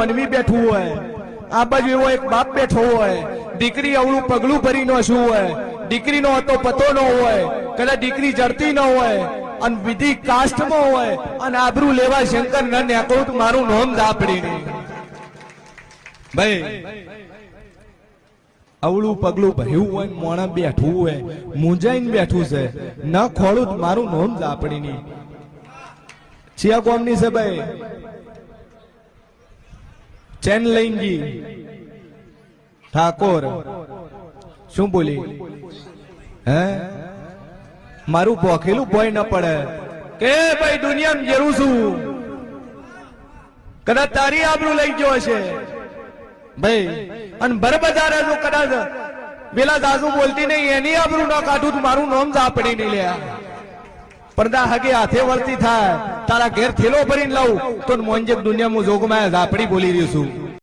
માનવી બેઠું હોય, આ બાજુ એવો એક બાપ બેઠો હોય, દીકરી અવળું પગલું ભરી ન શું હોય, દીકરીનો હતો પતો ન હોય, કદાચ દીકરી જડતી ન હોય અને વિધિ કાસ્ટમાં હોય અને આબરૂ લેવા શંકર ન નેકળું તો મારું નોમ દાપડી નહીં ભાઈ. અવળું પગલું ભર્યું હોય, મોણા બેઠું હોય, મૂંઝાઈને બેઠું છે, ન ખોળું તો મારું નોમ દાપડી નહીં. ચિયા કોમની છે ભાઈ? ચેનલૈંગી ઠાકોર. શું બોલી? હે મારું ભોખેલું ભોય ન પડે કે ભાઈ દુનિયામાં જેરું છું, કદાચ તારી આબરૂ લઈ ગયો હશે ભાઈ. અને બરબજાર જો કદાચ પેલા દાદુ બોલતી નહીં એની આબરૂ ન કાઢું તો મારું નામ ઝાપડી નહીં લે. પડદા હગે હાથે વળતી થાય, તારા ઘેર થેલો ભરીને લાવું તો મોંજેક દુનિયામાં જોગમાં ઝાપડી બોલી રહ્યું છું.